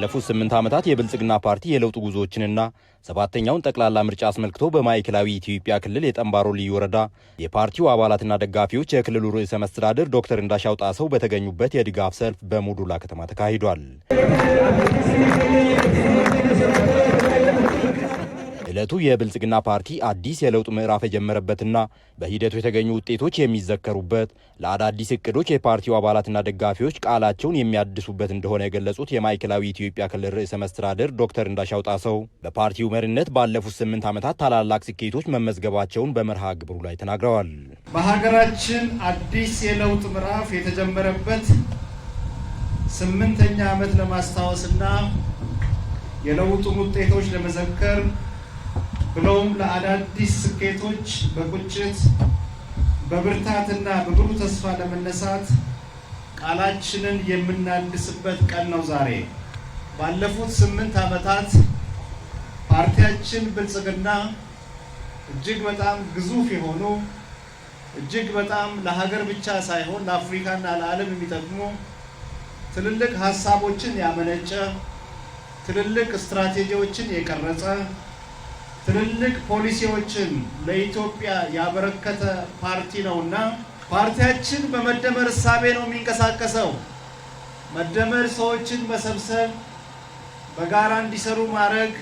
ባለፉት 8 ዓመታት የብልጽግና ፓርቲ የለውጥ ጉዞዎችንና ሰባተኛውን ጠቅላላ ምርጫ አስመልክቶ በማዕከላዊ ኢትዮጵያ ክልል የጠንባሮ ልዩ ወረዳ የፓርቲው አባላትና ደጋፊዎች የክልሉ ርዕሰ መስተዳድር ዶክተር እንዳሻው ጣሰው በተገኙበት የድጋፍ ሰልፍ በሙዱላ ከተማ ተካሂዷል። ዕለቱ የብልጽግና ፓርቲ አዲስ የለውጥ ምዕራፍ የጀመረበትና በሂደቱ የተገኙ ውጤቶች የሚዘከሩበት ለአዳዲስ እቅዶች የፓርቲው አባላትና ደጋፊዎች ቃላቸውን የሚያድሱበት እንደሆነ የገለጹት የማዕከላዊ ኢትዮጵያ ክልል ርዕሰ መስተዳድር ዶክተር እንዳሻው ጣሰው በፓርቲው መሪነት ባለፉት 8 ዓመታት ታላላቅ ስኬቶች መመዝገባቸውን በመርሃ ግብሩ ላይ ተናግረዋል። በሀገራችን አዲስ የለውጥ ምዕራፍ የተጀመረበት 8ኛ ዓመት ለማስታወስና የለውጡን ውጤቶች ለመዘከር ብለውም ለአዳዲስ ስኬቶች በቁጭት በብርታትና በብሩህ ተስፋ ለመነሳት ቃላችንን የምናድስበት ቀን ነው ዛሬ። ባለፉት 8 ዓመታት ፓርቲያችን ብልጽግና እጅግ በጣም ግዙፍ የሆኑ እጅግ በጣም ለሀገር ብቻ ሳይሆን ለአፍሪካና ለዓለም የሚጠቅሙ ትልልቅ ሀሳቦችን ያመነጨ ትልልቅ ስትራቴጂዎችን የቀረጸ ትልልቅ ፖሊሲዎችን ለኢትዮጵያ ያበረከተ ፓርቲ ነውና ፓርቲያችን በመደመር እሳቤ ነው የሚንቀሳቀሰው። መደመር ሰዎችን መሰብሰብ፣ በጋራ እንዲሰሩ ማድረግ፣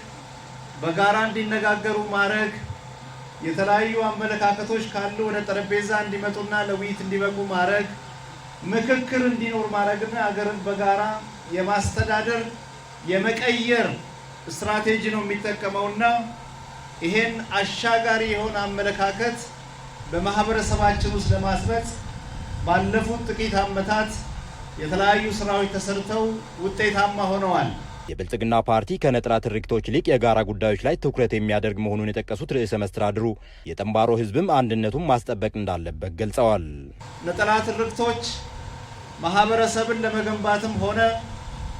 በጋራ እንዲነጋገሩ ማድረግ፣ የተለያዩ አመለካከቶች ካሉ ወደ ጠረጴዛ እንዲመጡና ለውይይት እንዲበቁ ማድረግ፣ ምክክር እንዲኖር ማድረግና ሀገርን በጋራ የማስተዳደር የመቀየር ስትራቴጂ ነው የሚጠቀመውና ይሄን አሻጋሪ የሆነ አመለካከት በማህበረሰባችን ውስጥ ለማስረጽ ባለፉት ጥቂት ዓመታት የተለያዩ ስራዎች ተሰርተው ውጤታማ ሆነዋል። የብልጽግና ፓርቲ ከነጠላ ትርክቶች ይልቅ የጋራ ጉዳዮች ላይ ትኩረት የሚያደርግ መሆኑን የጠቀሱት ርዕሰ መስተዳድሩ የጠንባሮ ሕዝብም አንድነቱን ማስጠበቅ እንዳለበት ገልጸዋል። ነጠላ ትርክቶች ማህበረሰብን ለመገንባትም ሆነ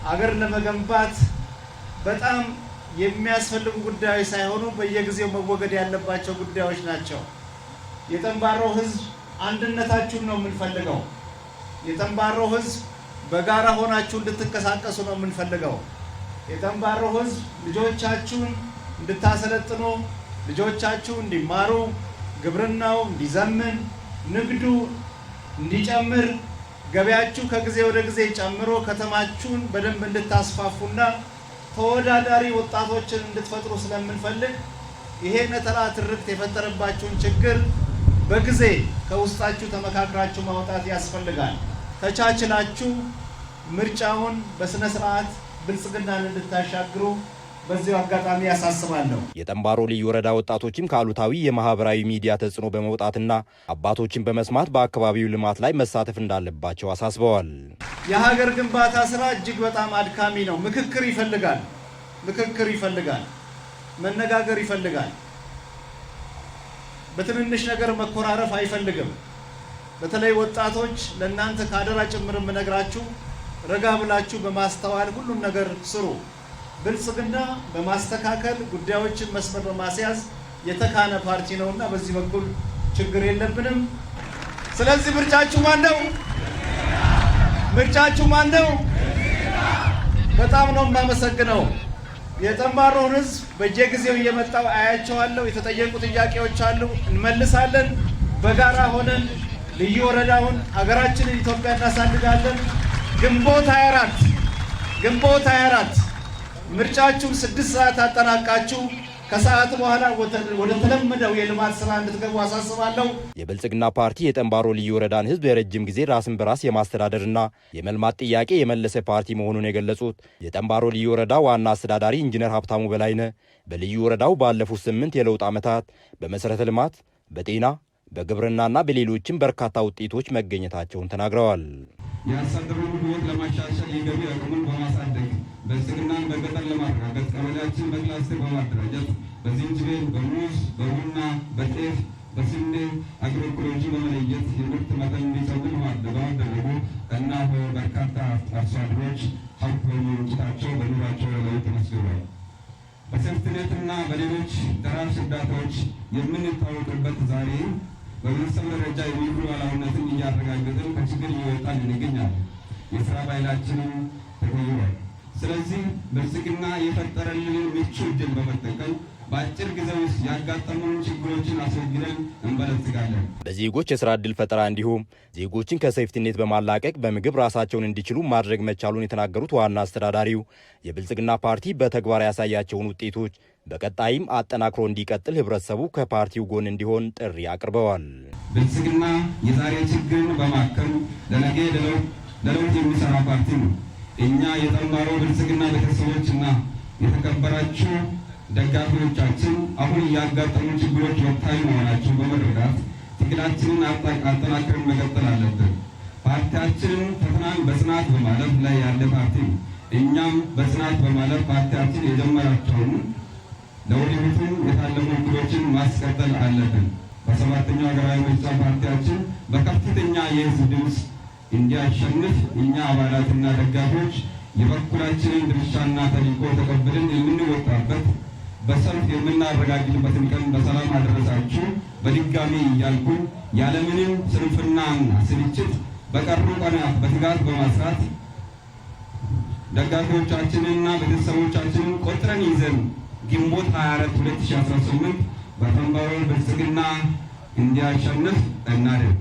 አገር ለመገንባት በጣም የሚያስፈልጉ ጉዳዮች ሳይሆኑ በየጊዜው መወገድ ያለባቸው ጉዳዮች ናቸው። የጠንባሮ ሕዝብ አንድነታችሁን ነው የምንፈልገው። የጠንባሮ ሕዝብ በጋራ ሆናችሁ እንድትንቀሳቀሱ ነው የምንፈልገው። የጠንባሮ ሕዝብ ልጆቻችሁን እንድታሰለጥኑ፣ ልጆቻችሁ እንዲማሩ፣ ግብርናው እንዲዘምን፣ ንግዱ እንዲጨምር፣ ገበያችሁ ከጊዜ ወደ ጊዜ ጨምሮ ከተማችሁን በደንብ እንድታስፋፉና ተወዳዳሪ ወጣቶችን እንድትፈጥሩ ስለምንፈልግ ይሄ ነጠላ ትርክት የፈጠረባችሁን ችግር በጊዜ ከውስጣችሁ ተመካክራችሁ ማውጣት ያስፈልጋል። ተቻችላችሁ ምርጫውን በስነ ስርዓት ብልጽግናን እንድታሻግሩ በዚሁ አጋጣሚ ያሳስባለሁ። የጠንባሮ ልዩ ወረዳ ወጣቶችም ከአሉታዊ የማህበራዊ ሚዲያ ተጽዕኖ በመውጣትና አባቶችን በመስማት በአካባቢው ልማት ላይ መሳተፍ እንዳለባቸው አሳስበዋል። የሀገር ግንባታ ስራ እጅግ በጣም አድካሚ ነው። ምክክር ይፈልጋል፣ መነጋገር ይፈልጋል። በትንንሽ ነገር መኮራረፍ አይፈልግም። በተለይ ወጣቶች ለእናንተ ካደራ ጭምር የምነግራችሁ ረጋ ብላችሁ በማስተዋል ሁሉም ነገር ስሩ። ብልጽግና በማስተካከል ጉዳዮችን መስመር በማስያዝ የተካነ ፓርቲ ነውና በዚህ በኩል ችግር የለብንም። ስለዚህ ምርጫችሁ ማን ነው? በጣም ነው የማመሰግነው። የጠንባሮን ሕዝብ በየጊዜው እየመጣው አያቸዋለሁ። የተጠየቁ ጥያቄዎች አሉ፣ እንመልሳለን። በጋራ ሆነን ልዩ ወረዳውን ሀገራችንን ኢትዮጵያ እናሳድጋለን። ግንቦት 24 ምርጫችሁን 6 ሰዓት አጠናቃችሁ ከሰዓት በኋላ ወደ ተለመደው የልማት ስራ እንድትገቡ አሳስባለሁ። የብልጽግና ፓርቲ የጠንባሮ ልዩ ወረዳን ሕዝብ የረጅም ጊዜ ራስን በራስ የማስተዳደርና የመልማት ጥያቄ የመለሰ ፓርቲ መሆኑን የገለጹት የጠንባሮ ልዩ ወረዳ ዋና አስተዳዳሪ ኢንጂነር ሀብታሙ በላይነህ በልዩ ወረዳው ባለፉት 8 የለውጥ ዓመታት በመሰረተ ልማት፣ በጤና፣ በግብርናና በሌሎችም በርካታ ውጤቶች መገኘታቸውን ተናግረዋል። የአርሶ አደሩን ሕይወት ለማሻሻል የገቢ አቅሙን በማሳደግ ብልጽግናን በገጠር ለማረጋገጥ ቀበሌያችን በክላስተር በማደራጀት በዝንጅብል፣ በሙዝ፣ በቡና፣ በጤፍ፣ በስንዴ አግሮኢኮሎጂ በመለየት የምርት መጠን እንዲጨምር በማድረጉ እናም በርካታ አርሶ አደሮች ሀብት በማመንጨታቸው በኑሯቸው ለውጥ ተመስግኗል። በሴፍትኔትና በሌሎች ደራሽ እርዳታዎች የምንታወቅበት ዛሬ በቤተሰብ ደረጃ የሚክሩ ኃላፊነትን እያረጋገጥን ከችግር እየወጣን እንገኛለን። የስራ ባህላችንም ተቀይሯል። ስለዚህ ብልጽግና የፈጠረልን ምቹ ዕድል በመጠቀም በአጭር ጊዜ ውስጥ ያጋጠሙን ችግሮችን አስወግደን እንበለጽጋለን። በዜጎች የስራ ዕድል ፈጠራ እንዲሁም ዜጎችን ከሴፍቲኔት በማላቀቅ በምግብ ራሳቸውን እንዲችሉ ማድረግ መቻሉን የተናገሩት ዋና አስተዳዳሪው የብልጽግና ፓርቲ በተግባር ያሳያቸውን ውጤቶች በቀጣይም አጠናክሮ እንዲቀጥል ህብረተሰቡ ከፓርቲው ጎን እንዲሆን ጥሪ አቅርበዋል። ብልጽግና የዛሬ ችግርን በማከም ለነገ ለለውጥ የሚሰራ ፓርቲ ነው። እኛ የጠንባሮ ብልጽግና ቤተሰቦችና የተከበራችሁ ደጋፊዎቻችን አሁን ያጋጠሙ ችግሮች ወቅታዊ መሆናቸው በመረዳት ትግላችንን አጠናክረን መቀጠል አለብን። ፓርቲያችንን ፈተናን በጽናት በማለፍ ላይ ያለ ፓርቲ ነው። እኛም በጽናት በማለፍ ፓርቲያችን የጀመራቸውን ለወደፊቱም የታለሙ እቅዶችን ማስቀጠል አለብን። በሰባተኛው ሀገራዊ ምርጫ ፓርቲያችን በከፍተኛ የህዝብ ድምፅ እንዲያሸንፍ እኛ አባላትና ደጋፊዎች የበኩላችንን ድርሻና ተልዕኮ ተቀብለን የምንወጣበት በሰልፍ የምናረጋግጥበትን ቀን በሰላም አደረሳችሁ በድጋሚ እያልኩኝ ያለምንም ስንፍናና ስልችት በቀሩ ቀናት በትጋት በማስራት ደጋፊዎቻችንንና ቤተሰቦቻችንን ቆጥረን ይዘን ግንቦት 24 2018 በጠንባሮ ብልጽግና እንዲያሸንፍ እናደርግ።